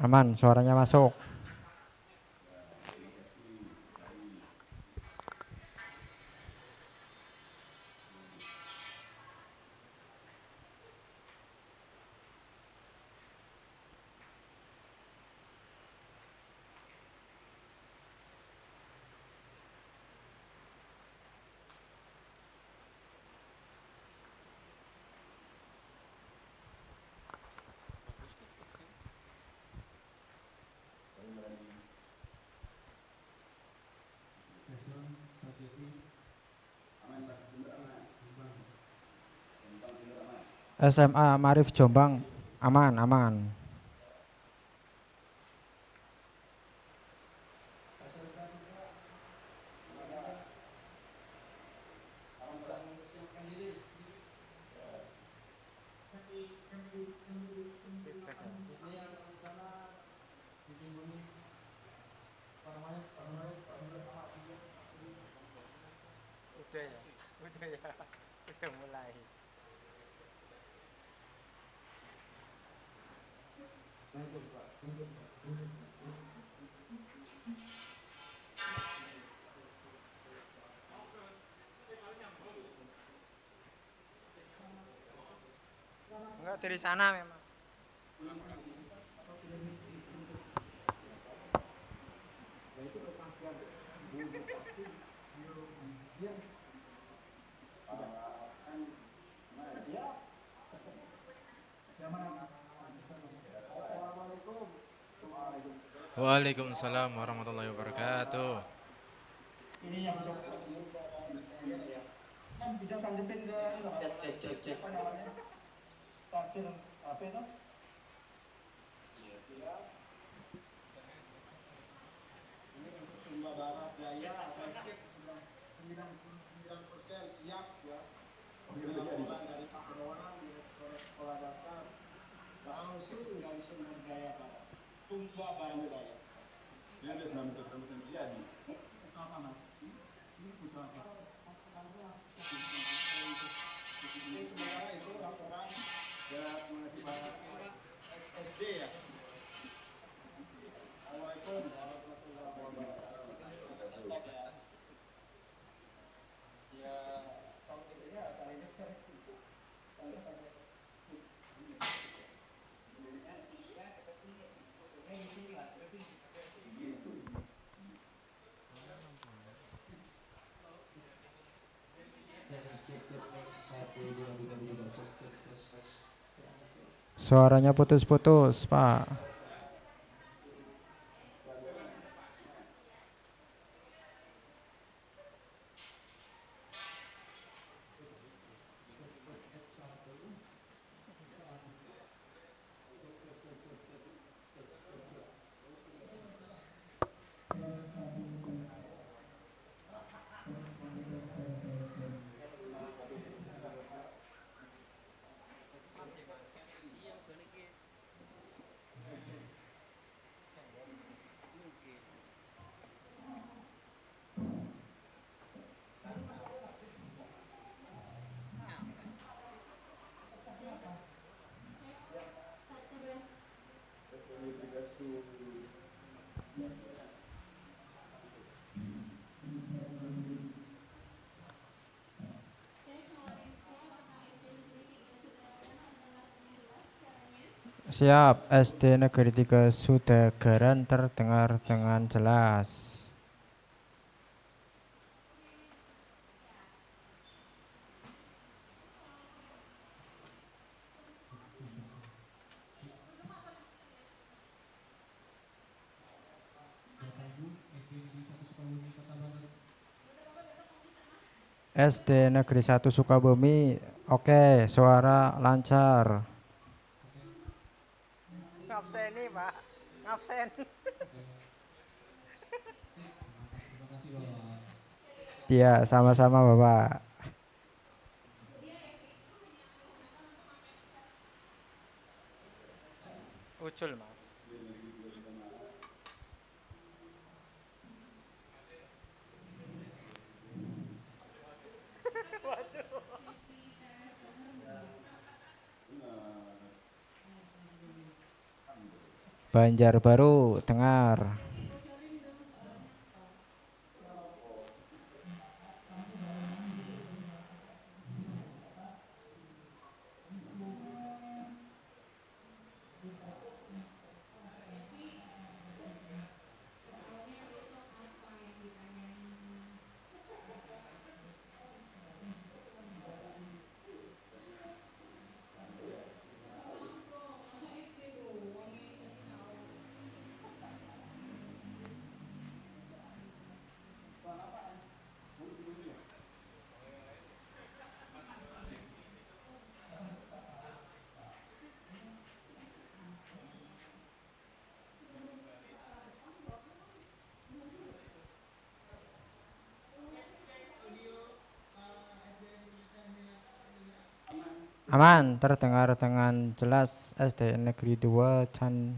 Aman, suaranya masuk. SMA Marif Jombang, aman, aman. Udah ya, udah ya, udah mulai. Enggak dari sana memang. Waalaikumsalam warahmatullahi wabarakatuh. Ini yang kan bisa tanggepin ke apa namanya charger HP itu. Ini untuk Sumba Barat Jaya 99% siap ya. Laporan dari Pak Ronan di sekolah dasar langsung dari Sumber Jaya Barat. Sumba Barat Jaya. Ini ada 90% terjadi. Itu apa mas? Ini butuh apa? Ini sebenarnya itu laporan dan masih banyak SD ya. Assalamualaikum warahmatullahi wabarakatuh. Ya, sound biasanya kali ini saya Suaranya putus-putus, Pak. Siap, SD Negeri 3 Sudegaran terdengar dengan jelas. SD Negeri 1 Sukabumi, oke, suara lancar. Ngabsen nih Pak, ngabsen. Iya, sama-sama Bapak. Ucul Mas. Banjarbaru Dengar. Aman, terdengar dengan jelas. SD Negeri 2 Chan.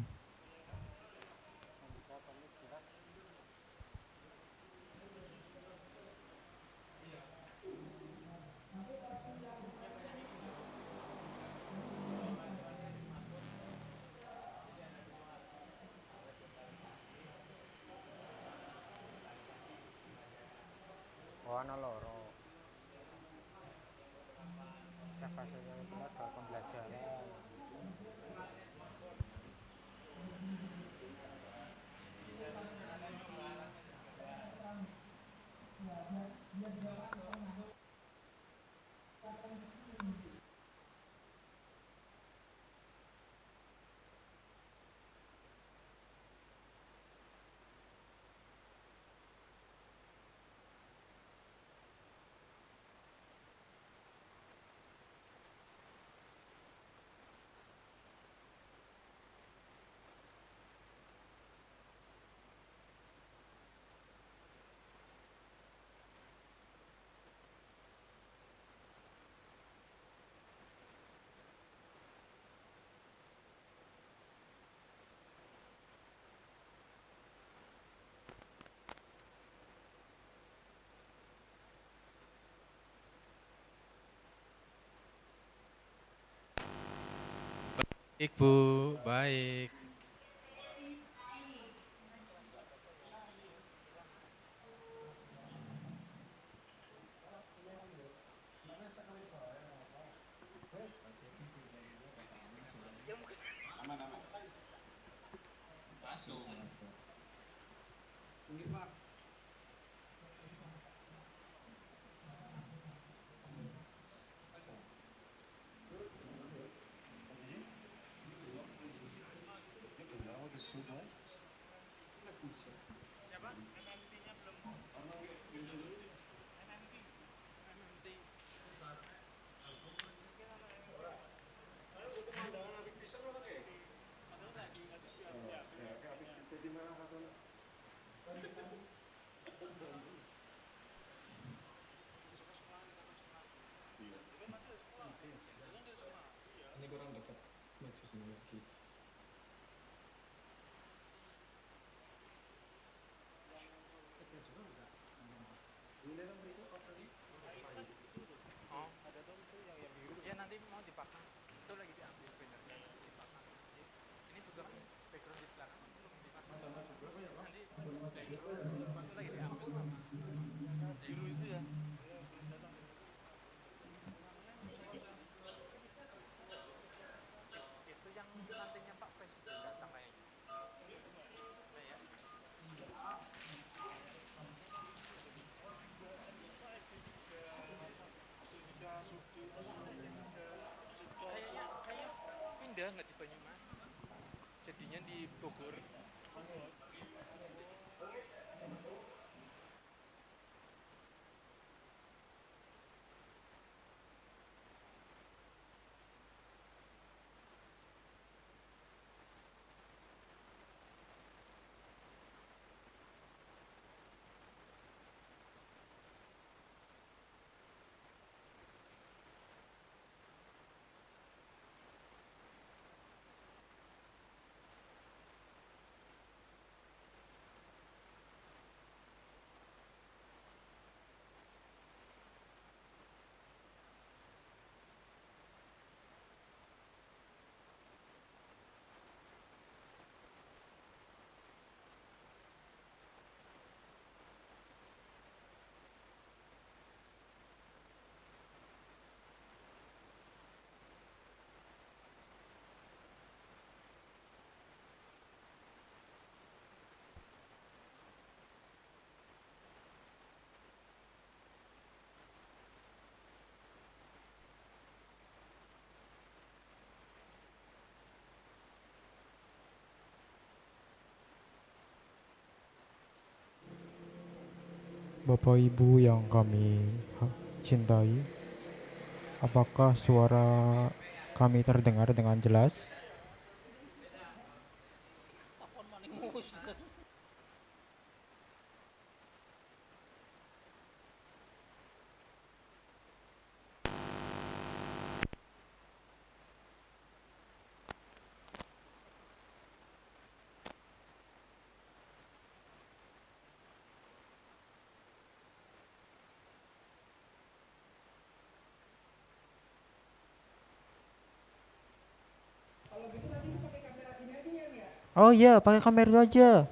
Oh, ana loro. Fase yang kelas kalau pembelajaran. Baik Bu, baik. Aman-aman. Masuk. Oh, ada tuh itu yang biru. Ya nanti mau dipasang. Itu lagi diambil bannernya dipasang. Ini juga kan background di belakang belum dipasang. Nanti itu lagi diambil sama biru itu ya. Itu yang nantinya Pak Presiden datang kayaknya. Nah, ya. Kayaknya pindah nggak di Banyumas. Jadinya di Bogor. Bapak Ibu yang kami cintai, apakah suara kami terdengar dengan jelas? Oh iya, pakai kamera itu aja.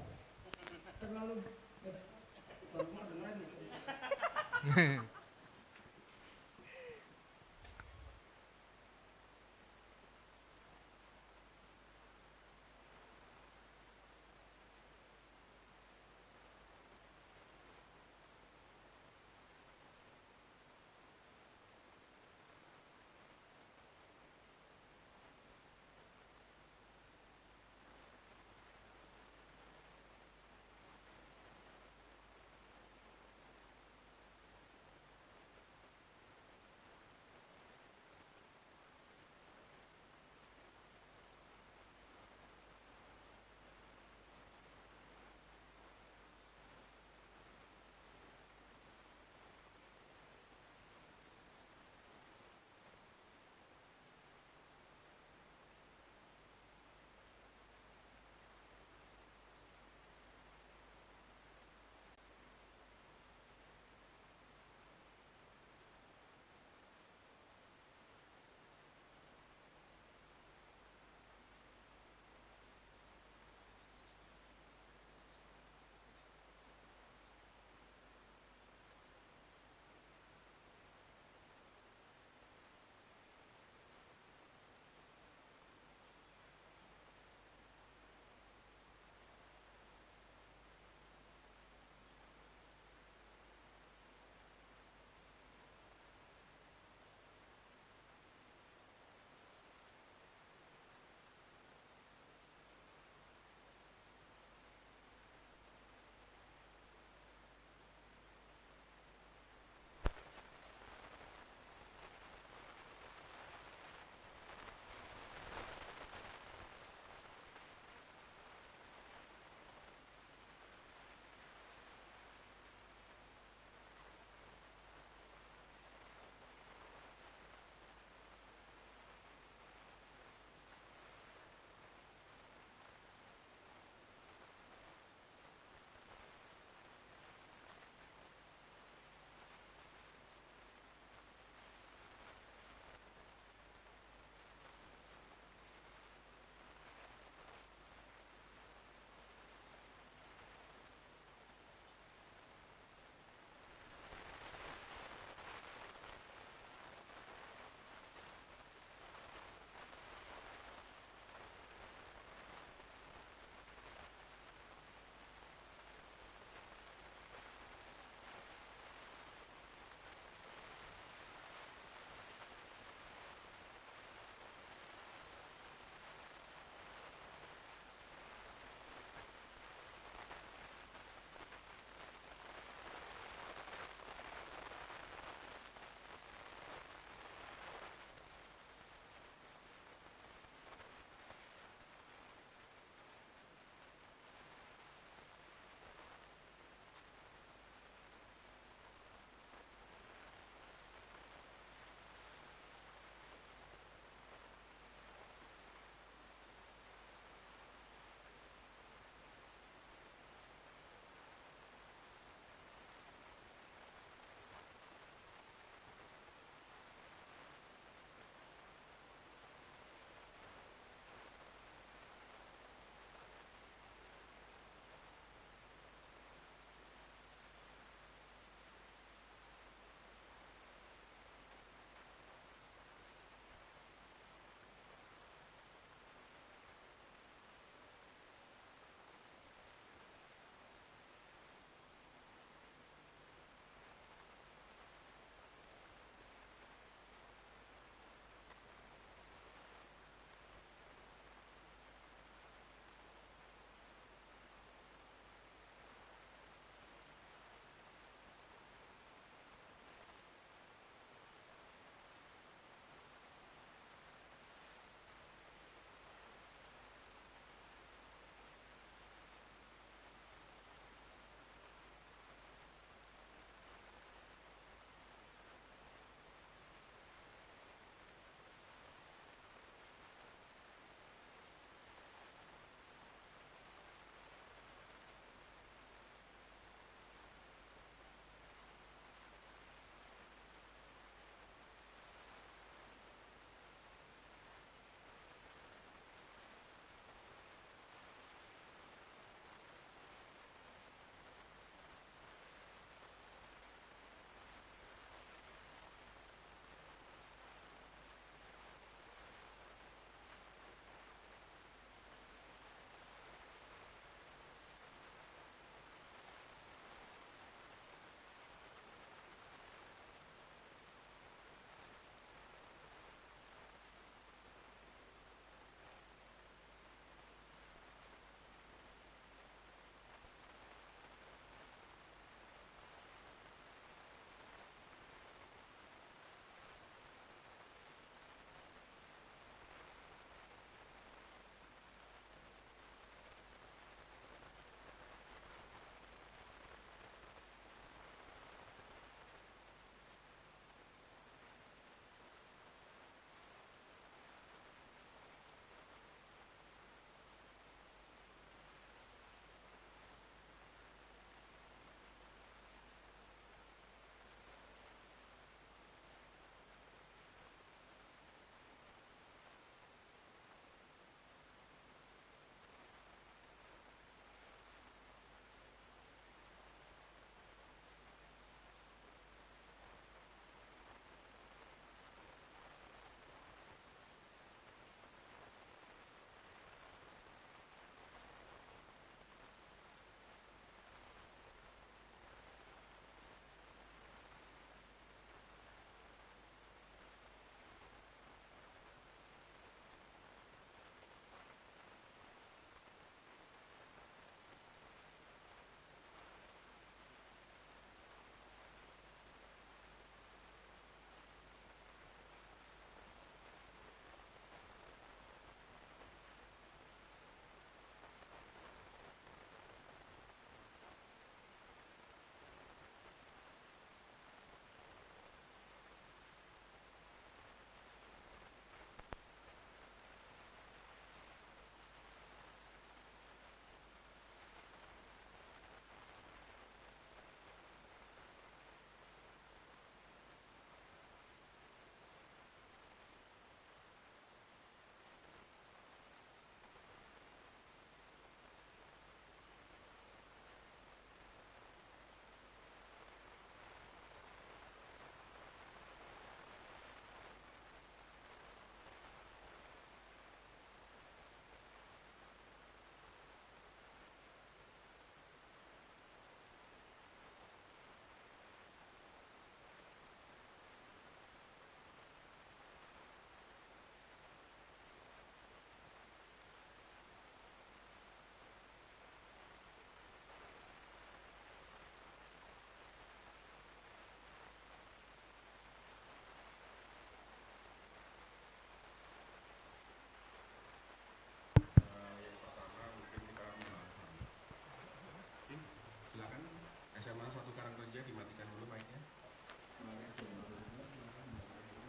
SMA 1 Karangreja dimatikan dulu mic-nya.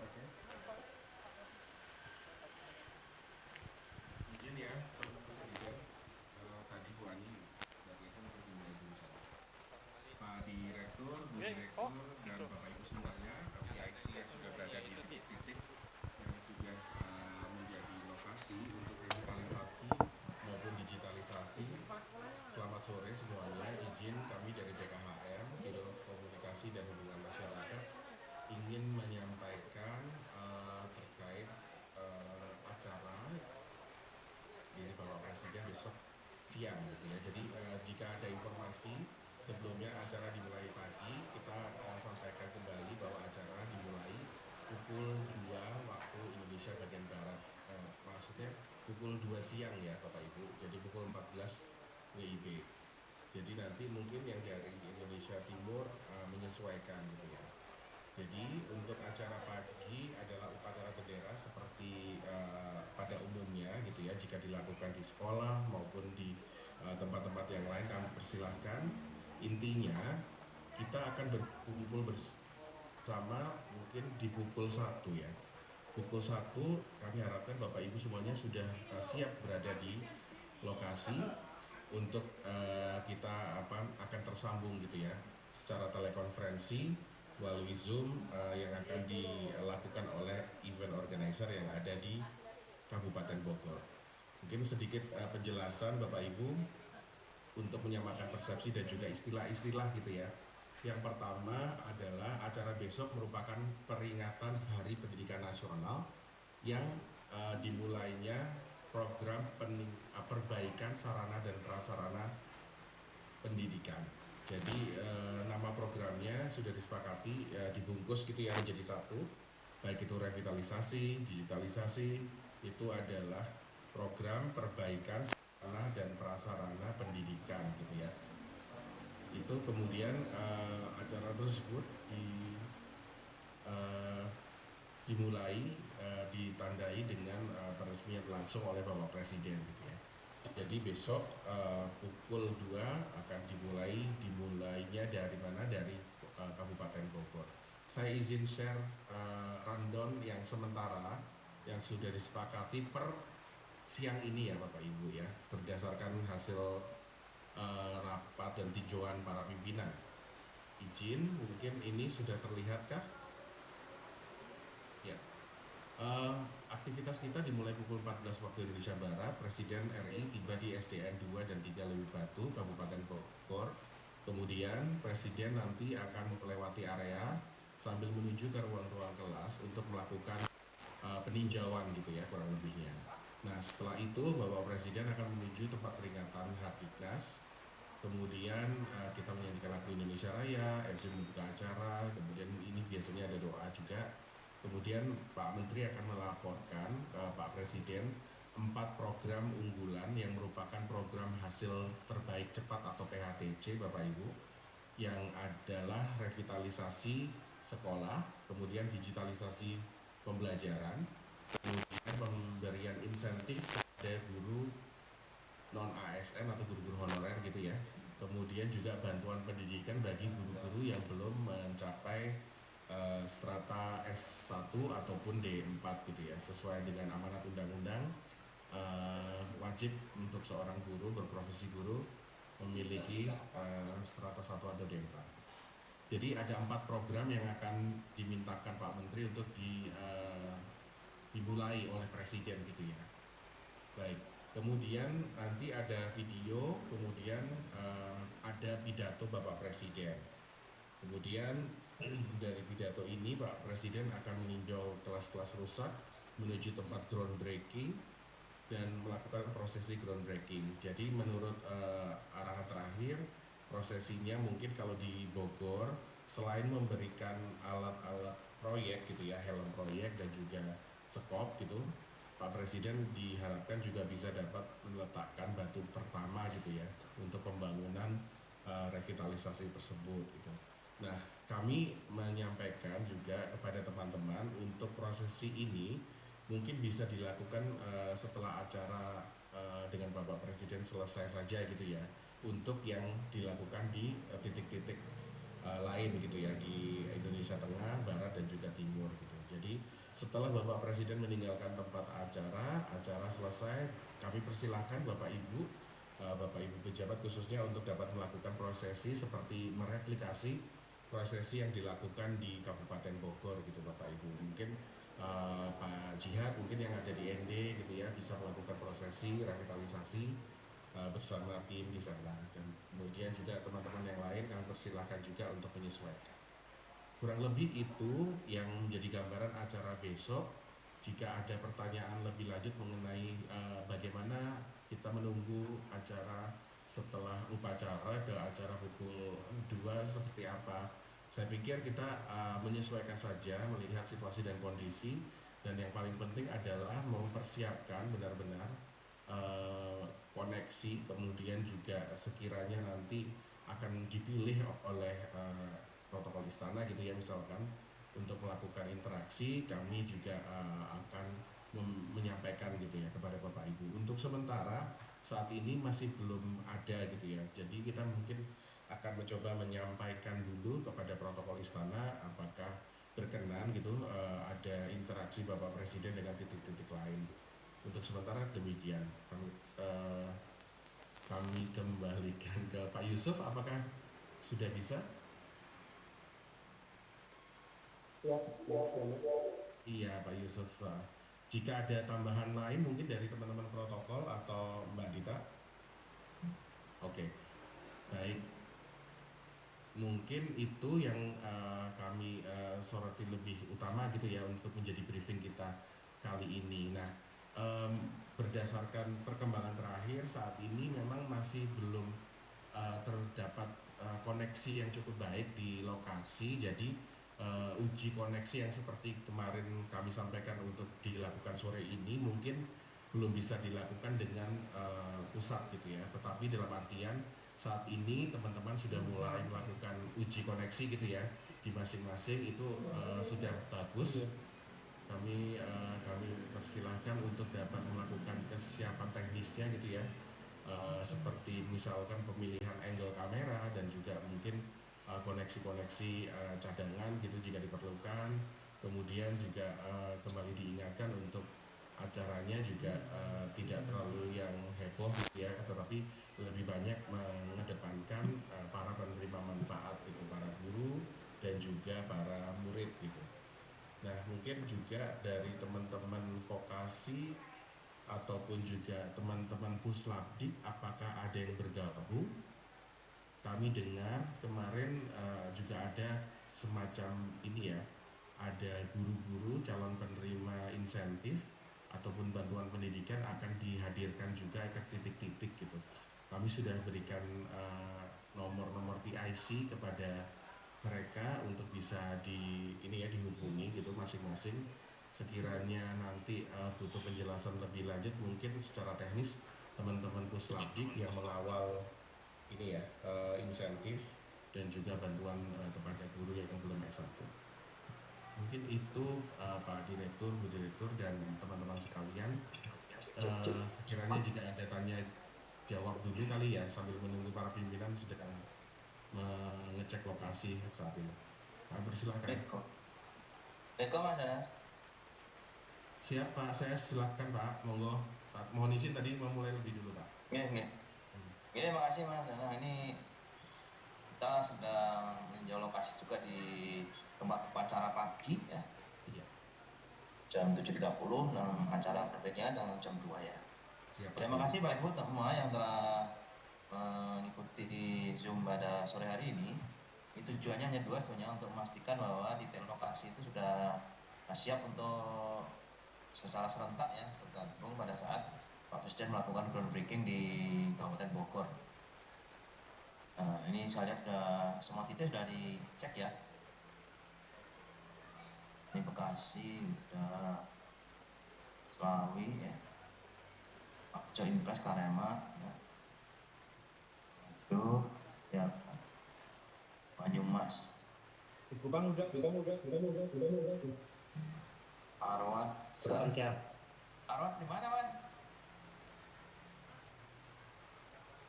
Oke. Izin ya teman-teman sekalian, tadi Bu Ani udah telepon untuk dimulai dulu satu. Pak Direktur, Bu Direktur, dan Bapak Ibu semuanya, PIC yang sudah berada di titik-titik yang sudah menjadi lokasi untuk revitalisasi maupun digitalisasi. Selamat sore semuanya. Izin kami dari BKHM, Biro Komunikasi dan Hubungan Masyarakat, ingin menyampaikan terkait acara dari Bapak Presiden besok siang gitu ya. Jadi jika ada informasi sebelumnya acara dimulai pagi, kita sampaikan kembali bahwa acara dimulai pukul 2 waktu Indonesia bagian Barat. Maksudnya pukul 2 siang ya Bapak Ibu. Jadi pukul 14 WIB. Jadi nanti mungkin yang dari Indonesia Timur menyesuaikan gitu ya. Jadi untuk acara pagi adalah upacara bendera seperti pada umumnya gitu ya. Jika dilakukan di sekolah maupun di tempat-tempat yang lain kami persilahkan. Intinya kita akan berkumpul bersama mungkin di pukul 1 ya. Pukul 1 kami harapkan Bapak Ibu semuanya sudah siap berada di lokasi untuk kita akan tersambung gitu ya secara telekonferensi melalui Zoom yang akan dilakukan oleh event organizer yang ada di Kabupaten Bogor. Mungkin sedikit penjelasan Bapak Ibu untuk menyamakan persepsi dan juga istilah-istilah gitu ya. Yang pertama adalah acara besok merupakan peringatan Hari Pendidikan Nasional yang dimulainya program perbaikan sarana dan prasarana pendidikan. Jadi nama programnya sudah disepakati dibungkus gitu ya menjadi satu, baik itu revitalisasi, digitalisasi, itu adalah program perbaikan sarana dan prasarana pendidikan gitu ya. Itu kemudian acara tersebut dimulai ditandai dengan peresmian langsung oleh Bapak Presiden gitu ya. Jadi besok pukul 2 akan dimulainya dari mana? Dari Kabupaten Bogor. Saya izin share rundown yang sementara yang sudah disepakati per siang ini ya Bapak Ibu ya, berdasarkan hasil rapat dan tinjauan para pimpinan. Izin, mungkin ini sudah terlihatkah? Ya. Aktivitas kita dimulai pukul 14 waktu Indonesia Barat. Presiden RI tiba di SDN 2 dan 3 Lewi Batu, Kabupaten Bogor. Kemudian Presiden nanti akan melewati area sambil menuju ke ruang-ruang kelas untuk melakukan peninjauan gitu ya kurang lebihnya. Nah setelah itu Bapak Presiden akan menuju tempat peringatan Hartikas. Kemudian kita menyanyikan lagu Indonesia Raya, MC membuka acara, kemudian ini biasanya ada doa juga. Kemudian Pak Menteri akan melaporkan ke Pak Presiden 4 program unggulan yang merupakan program hasil terbaik cepat atau PHTC Bapak Ibu, yang adalah revitalisasi sekolah, kemudian digitalisasi pembelajaran, kemudian pemberian insentif kepada guru non-ASN atau guru-guru honorer gitu ya, kemudian juga bantuan pendidikan bagi guru-guru yang belum mencapai strata S1 ataupun D4 gitu ya, sesuai dengan amanat undang-undang wajib untuk seorang guru berprofesi guru memiliki strata 1 atau D4. Jadi ada 4 program yang akan dimintakan Pak Menteri untuk dimulai oleh Presiden gitu ya. Baik, kemudian nanti ada video, kemudian ada pidato Bapak Presiden. Kemudian dari pidato ini Pak Presiden akan meninjau kelas-kelas rusak menuju tempat groundbreaking dan melakukan prosesi groundbreaking. Jadi menurut arahan terakhir prosesinya mungkin kalau di Bogor selain memberikan alat-alat proyek gitu ya, helm proyek dan juga sekop gitu, Pak Presiden diharapkan juga bisa dapat meletakkan batu pertama gitu ya untuk pembangunan revitalisasi tersebut gitu. Nah, kami menyampaikan juga kepada teman-teman untuk prosesi ini mungkin bisa dilakukan setelah acara dengan Bapak Presiden selesai saja gitu ya. untuk yang dilakukan di titik-titik lain gitu ya, di Indonesia Tengah, Barat dan juga Timur gitu. Jadi setelah Bapak Presiden meninggalkan tempat acara selesai, kami persilahkan Bapak Ibu pejabat khususnya untuk dapat melakukan prosesi seperti mereplikasi prosesi yang dilakukan di Kabupaten Bogor gitu Bapak Ibu. Mungkin Pak Jihad mungkin yang ada di ND gitu ya bisa melakukan prosesi revitalisasi bersama tim di sana, dan kemudian juga teman-teman yang lain kami persilahkan juga untuk menyesuaikan. Kurang lebih itu yang menjadi gambaran acara besok. Jika ada pertanyaan lebih lanjut mengenai bagaimana kita menunggu acara setelah upacara ke acara pukul 2 seperti apa, saya pikir kita menyesuaikan saja melihat situasi dan kondisi, dan yang paling penting adalah mempersiapkan benar-benar koneksi, kemudian juga sekiranya nanti akan dipilih oleh protokol istana gitu ya, misalkan untuk melakukan interaksi, kami juga akan menyampaikan gitu ya kepada Bapak Ibu. Untuk sementara saat ini masih belum ada gitu ya, jadi kita mungkin akan mencoba menyampaikan dulu kepada protokol istana apakah berkenan gitu ada interaksi Bapak Presiden dengan titik-titik lain gitu. Untuk sementara demikian. Kami kembalikan ke Pak Yusuf, apakah sudah bisa? Siap, ya. Iya Pak Yusuf, jika ada tambahan lain mungkin dari teman-teman protokol atau Mbak Dita. Oke, baik, mungkin itu yang kami soroti lebih utama gitu ya untuk menjadi briefing kita kali ini. Nah, berdasarkan perkembangan terakhir saat ini memang masih belum terdapat koneksi yang cukup baik di lokasi, jadi uji koneksi yang seperti kemarin kami sampaikan untuk dilakukan sore ini mungkin belum bisa dilakukan dengan pusat gitu ya, tetapi dalam artian saat ini teman-teman sudah mulai melakukan uji koneksi gitu ya di masing-masing, itu sudah bagus. Kami persilahkan untuk dapat melakukan kesiapan teknisnya gitu ya, seperti misalkan pemilihan angle kamera dan juga mungkin koneksi-koneksi cadangan gitu jika diperlukan. Kemudian juga kembali diingatkan untuk acaranya juga tidak terlalu yang heboh gitu ya, tetapi lebih banyak mengedepankan para penerima manfaat itu, para guru dan juga para murid gitu. Nah, mungkin juga dari teman-teman vokasi ataupun juga teman-teman Puslabdik, apakah ada yang bergabung? Kami dengar kemarin juga ada semacam ini ya, ada guru-guru calon penerima insentif ataupun bantuan pendidikan akan dihadirkan juga ke titik-titik gitu. Kami sudah berikan nomor-nomor PIC kepada mereka untuk bisa dihubungi gitu masing-masing. Sekiranya nanti butuh penjelasan lebih lanjut mungkin secara teknis teman-teman Puslabdik yang mengawal ini ya insentif dan juga bantuan kepada guru yang belum S1. Mungkin itu Pak Direktur, Bu Direktur dan teman-teman sekalian. Sekiranya jika ada tanya jawab dulu kali ya, sambil menunggu para pimpinan sedang mengecek lokasi saat ini. Persilakan. Eko Mas. Siap Pak, saya silakan Pak, monggo. Pak, mohon izin tadi memulai lebih dulu Pak. Oke, makasih Mas. Nah, ini kita sedang meninjau lokasi juga di tempat upacara pagi ya. Iya. Jam 7.30 dan acara berikutnya jam 2 ya. Siap, Terima kasih Pak Ibu semua yang telah mengikuti di Zoom pada sore hari ini. Itu tujuannya hanya dua sebenarnya, untuk memastikan bahwa titik lokasi itu sudah siap untuk secara serentak ya bergabung pada saat Pak Presiden melakukan groundbreaking di Kabupaten Bogor. Nah, ini saya lihat semua titik sudah dicek ya. Ini Bekasi, udah Selawi ya, Pakco Impres Karema ya. Itu ya Banyumas. Kupang udah. Arwat. Arwat di mana, Man?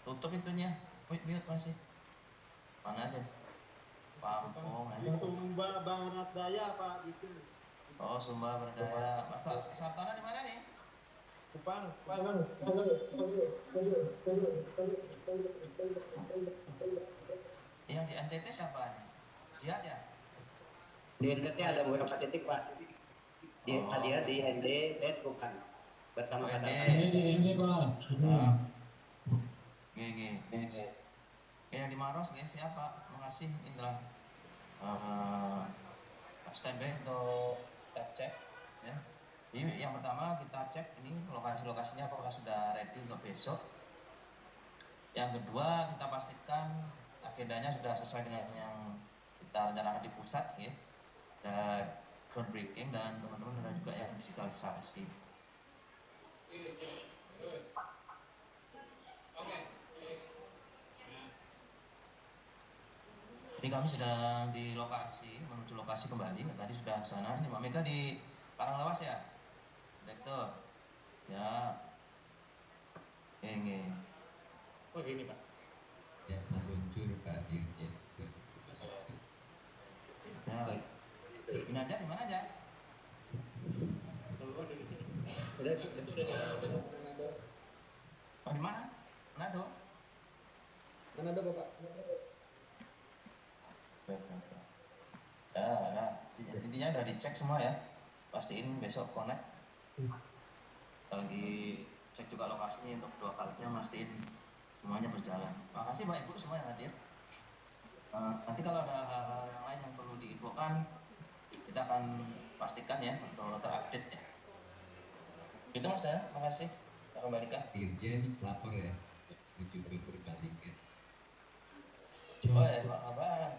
Tutup pintunya. Wih, mute masih. Mana aja? Pampung. Sumba Barat Daya Pak itu. Oh, Sumba Berdaya. Mas Pak, Sartana di mana nih? Kupang. Yang di NTT siapa nih? Jihad ya? Di NTT ada beberapa titik Pak. Di Oh. tadi ya di ND dan bukan bersama Oh, kata ND. Pak. GG. Yang di Maros ya siapa? Makasih Indra. Standby untuk kita cek ya. Jadi yang pertama kita cek ini lokasi-lokasinya apakah sudah ready untuk besok. Yang kedua kita pastikan agendanya sudah sesuai dengan yang kita rencanakan di pusat ya. Ada groundbreaking dan teman-teman ada juga yang digitalisasi. Ini kami sedang di lokasi, menuju lokasi kembali. Tadi sudah ke sana. Ini Mbak Mega di Paranglawas ya? Direktur. Ya. Ini. Oh gini Pak. Ya, meluncur Pak Dirjen. Ya. Ini aja di mana aja? Oh di sini. Oh di mana? Manado. Manado Bapak. Nah, intinya udah dicek semua ya. Pastiin besok connect. Lagi cek juga lokasinya untuk 2 kalinya, pastiin semuanya berjalan. Makasih Bapak Ibu semua yang hadir. Nanti kalau ada hal-hal yang lain yang perlu diinfokan, kita akan pastikan ya untuk terupdate ya. Itu Mas ya, makasih. Kita kembalikan. Dirjen lapor ya, menuju ke Purbalingga. Oh ya, Pak Kaban.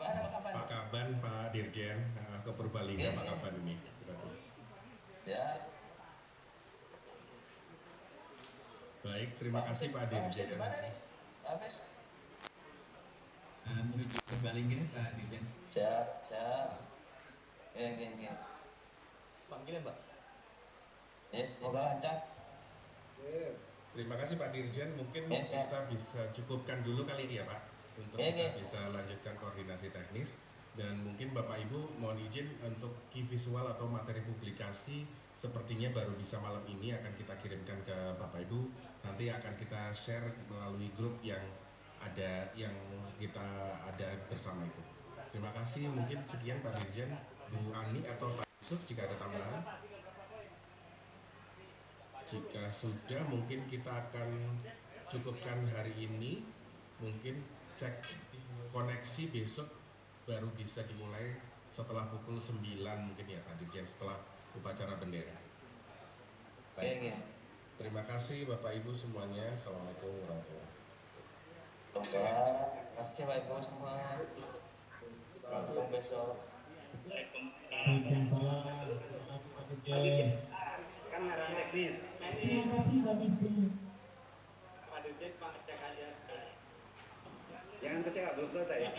Pak Kaban, Pak Dirjen, ke Purbalingga Pak Kaban ini. Berarti. Ya. Baik, terima kasih Pak Dirjen. Di mana nih? Hafiz? Menuju Purbalingga Pak Dirjen. Siap. Ya. Panggilan Pak. Ya, semoga lancar. Terima kasih Pak Dirjen, mungkin Ya, kita bisa cukupkan dulu kali ini ya Pak, untuk Ya, kita ya. bisa lanjutkan koordinasi teknis. Dan mungkin Bapak Ibu mohon izin untuk key visual atau materi publikasi sepertinya baru bisa malam ini akan kita kirimkan ke Bapak Ibu. Nanti akan kita share melalui grup yang kita ada bersama itu. Terima kasih, mungkin sekian Pak Dirjen, Bu Ani atau Pak Yusuf jika ada tambahan. Jika sudah, mungkin kita akan cukupkan hari ini. Mungkin cek koneksi besok baru bisa dimulai setelah pukul 9 mungkin ya Pak Dirjen, setelah upacara bendera. Baik. Ya. Terima kasih Bapak Ibu semuanya. Assalamualaikum warahmatullahi wabarakatuh. Terima kasih Bapak Ibu semua. Sampai besok. Waalaikumsalam. Terima kasih Pak Dirjen. Kan arahan teknis. Terima kasih Pak Dirjen. Pak Dirjen Pak cek aja. Jangan kecewa, belum selesai.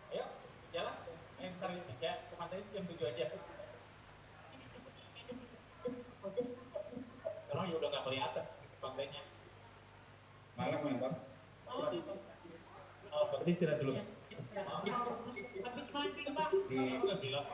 Ayo, jalan. Ntar ya, kemana jam 7 aja. Orang juga udah gak kelihatan pantainya. Malam ya Bang. Oh, berarti istirahat dulu. Habis maghrib Pak. Udah bilang.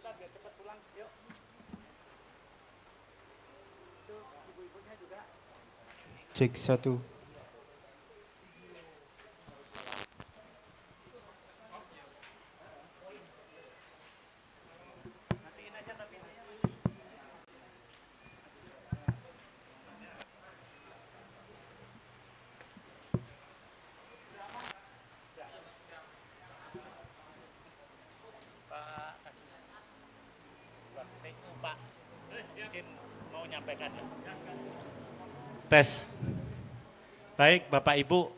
Bentar biar cepat pulang. Yuk. Itu ibu-ibunya juga. Cek 1. Matiin aja tapi. Pak menyampaikan ya. Tes. Baik Bapak Ibu,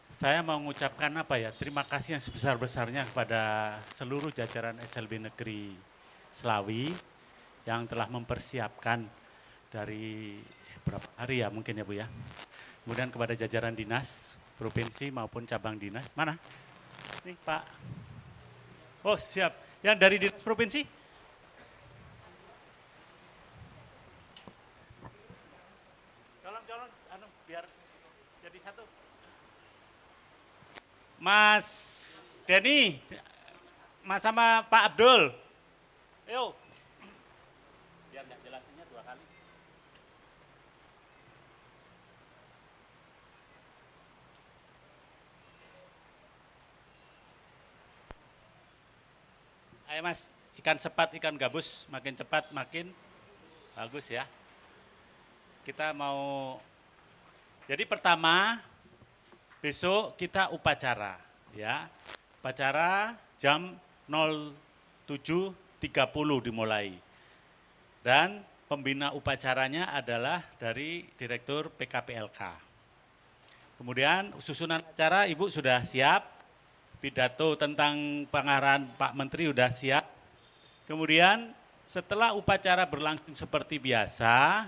saya mau mengucapkan terima kasih yang sebesar-besarnya kepada seluruh jajaran SLB Negeri Selawi yang telah mempersiapkan dari berapa hari ya mungkin ya Bu ya. Kemudian kepada jajaran dinas, provinsi maupun cabang dinas. Mana? Nih Pak. Oh siap. Yang dari dinas provinsi? Tolong, biar jadi satu. Mas Denny, Mas sama Pak Abdul. Ayo. Biar nggak jelasinnya 2 kali. Ayo Mas, ikan sepat, ikan gabus, makin cepat makin bagus ya. Kita mau, jadi pertama besok kita upacara ya. Upacara jam 07.30 dimulai. Dan pembina upacaranya adalah dari Direktur PKPLK. Kemudian susunan acara Ibu sudah siap, pidato tentang pengarahan Pak Menteri sudah siap. Kemudian setelah upacara berlangsung seperti biasa,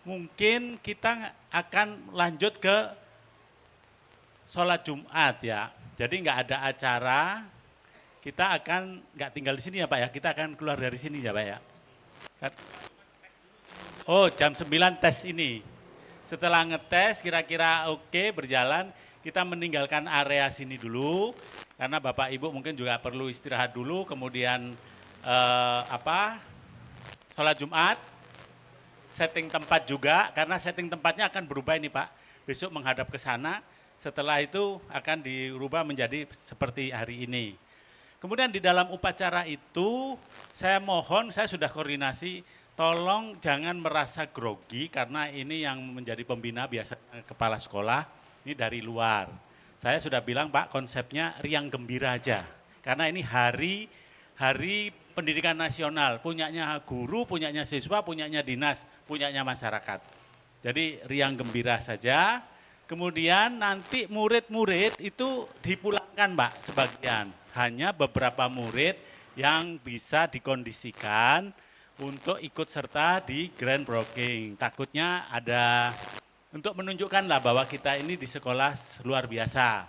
mungkin kita akan lanjut ke sholat Jumat ya. Jadi nggak ada acara, kita akan nggak tinggal di sini ya Pak ya, kita akan keluar dari sini ya Pak ya. Oh jam 9 tes ini. Setelah ngetes kira-kira oke berjalan, kita meninggalkan area sini dulu, karena Bapak Ibu mungkin juga perlu istirahat dulu, kemudian sholat Jumat, setting tempat juga, karena setting tempatnya akan berubah ini Pak. Besok menghadap ke sana, setelah itu akan dirubah menjadi seperti hari ini. Kemudian di dalam upacara itu, saya mohon, saya sudah koordinasi, tolong jangan merasa grogi, karena ini yang menjadi pembina biasa kepala sekolah, ini dari luar. Saya sudah bilang Pak, konsepnya riang gembira aja, karena ini hari pendidikan nasional, punyanya guru, punyanya siswa, punyanya dinas, punyanya masyarakat. Jadi riang gembira saja, kemudian nanti murid-murid itu dipulangkan Pak sebagian. Hanya beberapa murid yang bisa dikondisikan untuk ikut serta di Grand Broking. Takutnya ada, untuk menunjukkan lah bahwa kita ini di sekolah luar biasa.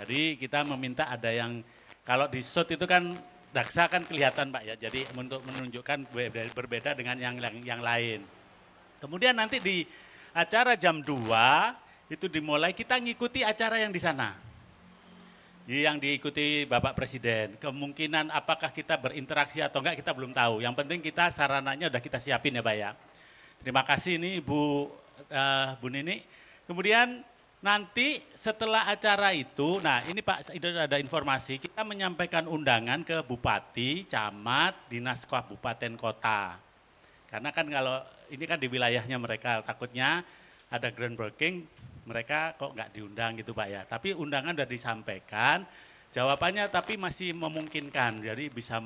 Jadi kita meminta ada yang, kalau di SOT itu kan daksa kan kelihatan Pak ya, jadi untuk menunjukkan berbeda dengan yang lain. Kemudian nanti di acara jam 2 itu dimulai, kita ngikuti acara yang di sana. Yang diikuti Bapak Presiden, kemungkinan apakah kita berinteraksi atau enggak kita belum tahu. Yang penting kita sarananya udah kita siapin ya Pak ya. Terima kasih ini Bu Nini. Kemudian nanti setelah acara itu, nah ini Pak, ada informasi, kita menyampaikan undangan ke Bupati, Camat, Dinas Kabupaten Kota. Karena kan kalau ini kan di wilayahnya mereka, takutnya ada Grand Broking, mereka kok nggak diundang gitu Pak ya. Tapi undangan sudah disampaikan, jawabannya tapi masih memungkinkan, jadi bisa